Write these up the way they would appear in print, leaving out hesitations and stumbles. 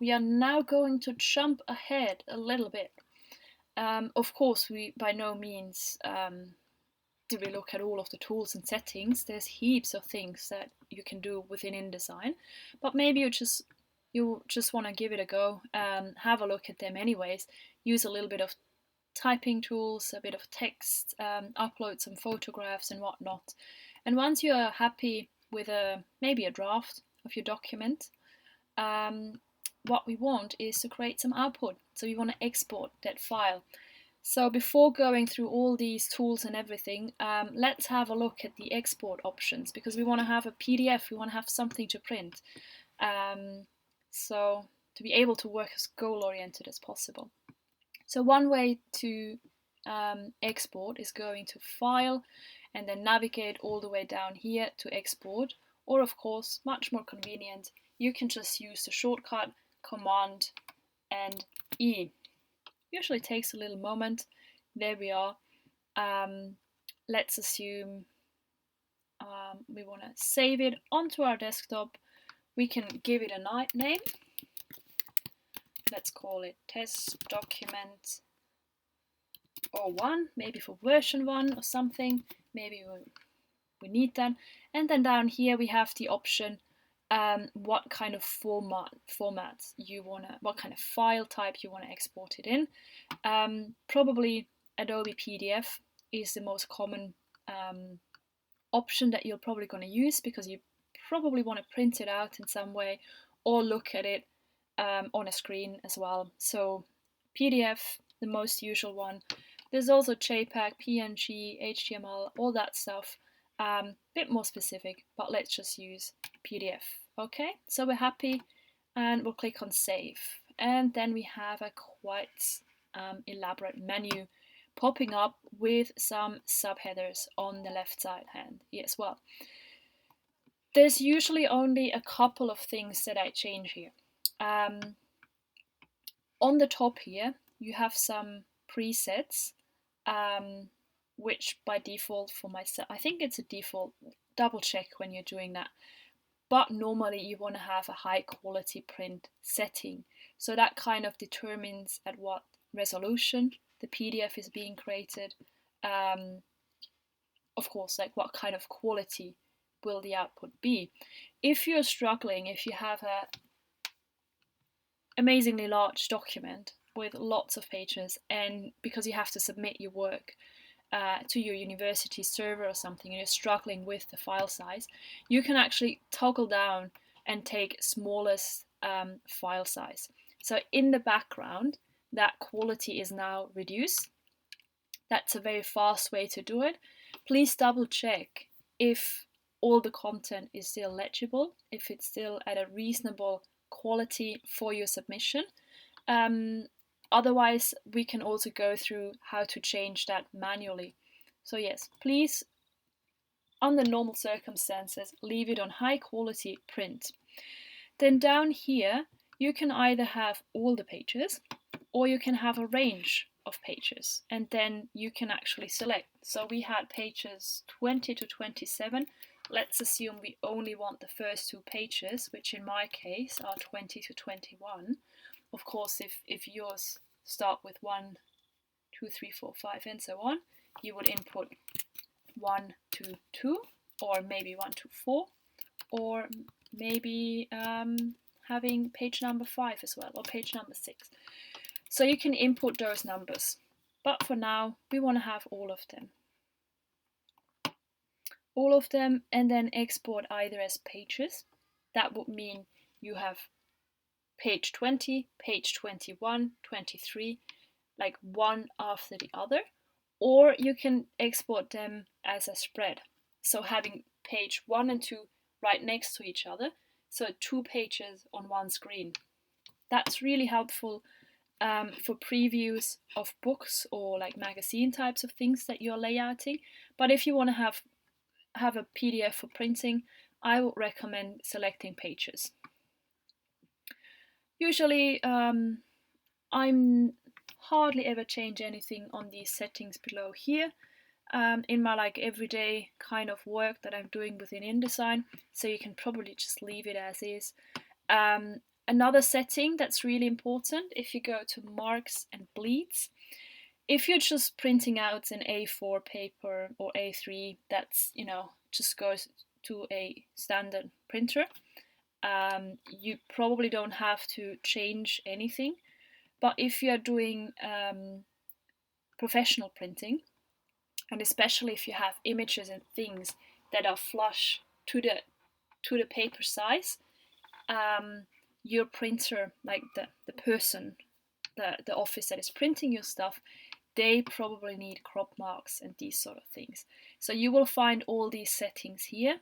We are now going to jump ahead a little bit. Of course, we by no means do we look at all of the tools and settings. There's heaps of things that you can do within InDesign, but maybe you just want to give it a go, have a look at them anyways, use a little bit of typing tools, a bit of text, upload some photographs and whatnot. And once you are happy with maybe a draft of your document, what we want is to create some output. So we want to export that file. So before going through all these tools and everything, let's have a look at the export options, because we want to have a PDF, we want to have something to print. So to be able to work as goal-oriented as possible. So one way to export is going to File and then navigate all the way down here to Export. Or of course, much more convenient, you can just use the shortcut Command and E. Usually takes a little moment. There we are. Let's assume we want to save it onto our desktop. We can give it a name. Let's call it test document 01, maybe for version 1 or something. Maybe we need that. And then down here we have the option what kind of format you wanna, what kind of file type you want to export it in. Probably Adobe PDF is the most common option that you're probably going to use, because you probably want to print it out in some way or look at it on a screen as well. So PDF, the most usual one. There's also JPEG, PNG, HTML, all that stuff. Bit more specific, but let's just use PDF. Okay, so we're happy and we'll click on Save. And then we have a quite elaborate menu popping up with some subheaders on the left side hand here as well. There's usually only a couple of things that I change here. On the top here, you have some presets, which by default for myself, I think it's a default, double check when you're doing that. But normally you want to have a high quality print setting. So that kind of determines at what resolution the PDF is being created. Of course, like what kind of quality will the output be. If you're struggling, if you have a amazingly large document with lots of pages, and because you have to submit your work to your university server or something, and you're struggling with the file size, you can actually toggle down and take smallest file size. So in the background, that quality is now reduced. That's a very fast way to do it. Please double check if all the content is still legible, if it's still at a reasonable quality for your submission. Otherwise, we can also go through how to change that manually. So yes, please, under normal circumstances, leave it on high quality print. Then down here, you can either have all the pages or you can have a range of pages, and then you can actually select. So we had pages 20 to 27. Let's assume we only want the first two pages, which in my case are 20 to 21. Of course, if yours start with 1, 2, 3, 4, 5, and so on, you would input 1 to 2, or maybe 1 to 4, or maybe having page number 5 as well, or page number 6. So you can input those numbers. But for now, we want to have all of them. All of them, and then export either as pages. That would mean you have page 20, page 21, 23, like one after the other, or you can export them as a spread. So having page 1 and 2 right next to each other, so 2 pages on one screen. That's really helpful for previews of books or like magazine types of things that you're layouting. But if you want to have a PDF for printing, I would recommend selecting pages. Usually I'm hardly ever change anything on these settings below here in my like everyday kind of work that I'm doing within InDesign, so you can probably just leave it as is. Another setting that's really important, if you go to marks and bleeds, if you're just printing out an A4 paper or A3, that's, just goes to a standard printer. You probably don't have to change anything. But if you're doing professional printing, and especially if you have images and things that are flush to the paper size, your printer, like the person, the office that is printing your stuff, they probably need crop marks and these sort of things. So you will find all these settings here.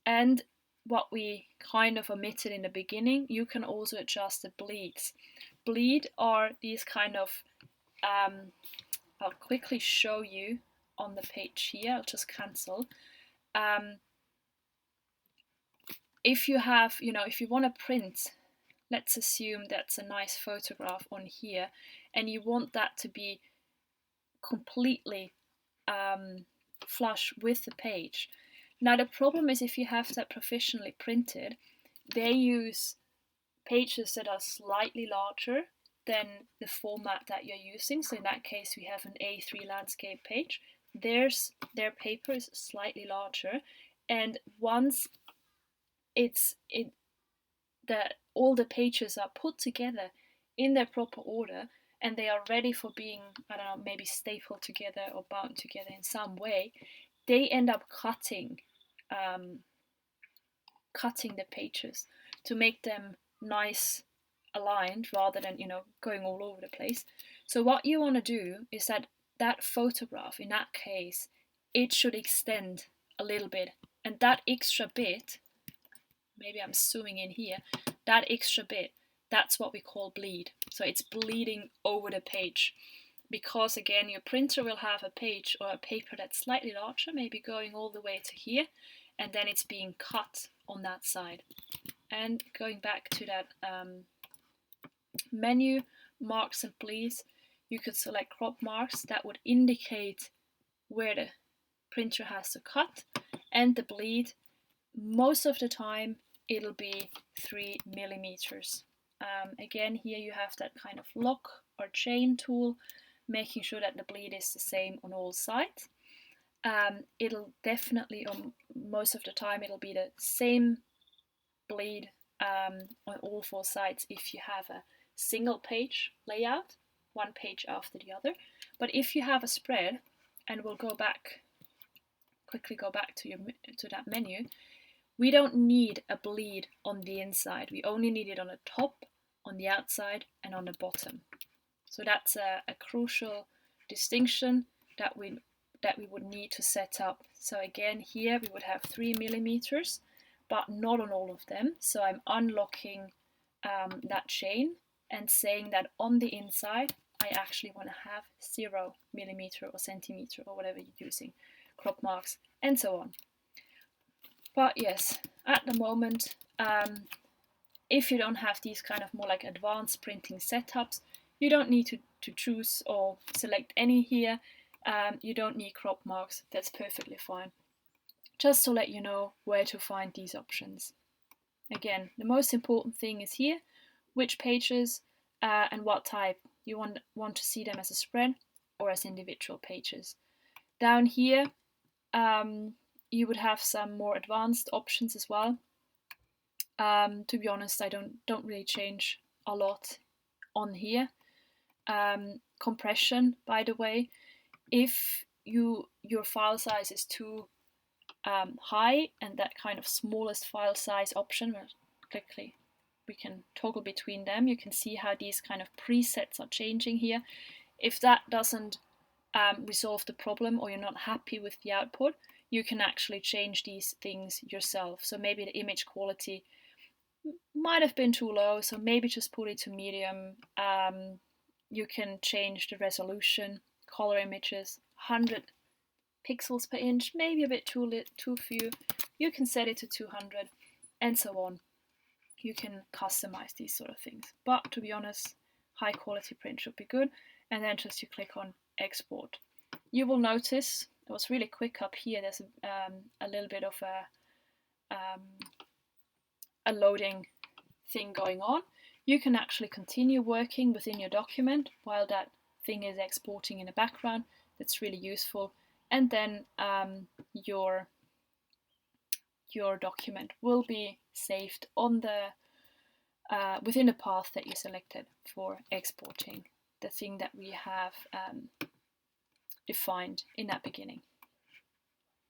And what we kind of omitted in the beginning, you can also adjust the bleeds. Bleed are these kind of, I'll quickly show you on the page here. I'll just cancel. If you have, if you want to print, let's assume that's a nice photograph on here, and you want that to be completely flush with the page. Now the problem is, if you have that professionally printed, they use pages that are slightly larger than the format that you're using. So in that case, we have an A3 landscape page. Their paper is slightly larger, and once all the pages are put together in their proper order and they are ready for being, I don't know, maybe stapled together or bound together in some way, they end up cutting the pages to make them nice aligned rather than, going all over the place. So what you want to do is that photograph, in that case, it should extend a little bit, and that extra bit, maybe I'm zooming in here, that extra bit, that's what we call bleed. So it's bleeding over the page, because again, your printer will have a page or a paper that's slightly larger, maybe going all the way to here, and then it's being cut on that side. And going back to that menu, marks and bleeds, you could select crop marks. That would indicate where the printer has to cut, and the bleed, most of the time it'll be 3 millimeters. Again, here you have that kind of lock or chain tool, making sure that the bleed is the same on all sides. It'll definitely, most of the time, it'll be the same bleed on all 4 sides if you have a single page layout, one page after the other. But if you have a spread, and we'll quickly go back to that menu, we don't need a bleed on the inside. We only need it on the top, on the outside, and on the bottom. So that's a crucial distinction that we would need to set up. So again, here we would have 3 millimeters, but not on all of them. So I'm unlocking that chain and saying that on the inside, I actually want to have 0 millimeter or centimeter or whatever you're using, crop marks, and so on. But yes, at the moment, if you don't have these kind of more like advanced printing setups, you don't need to choose or select any here. You don't need crop marks, that's perfectly fine. Just to let you know where to find these options. Again, the most important thing is here, which pages and what type. You want to see them as a spread or as individual pages. Down here, you would have some more advanced options as well. To be honest, I don't really change a lot on here. Compression, by the way, if your file size is too high, and that kind of smallest file size option, we can toggle between them. You can see how these kind of presets are changing here. If that doesn't resolve the problem, or you're not happy with the output, you can actually change these things yourself. So maybe the image quality might have been too low, so maybe just put it to medium. You can change the resolution, color images, 100 pixels per inch, maybe a bit too few. You can set it to 200, and so on. You can customize these sort of things. But to be honest, high quality print should be good. And then just you click on export. You will notice it was really quick up here. There's a little bit of a loading thing going on. you can actually continue working within your document while that thing is exporting in the background. That's really useful. And then your document will be saved on the within the path that you selected for exporting the thing that we have defined in that beginning.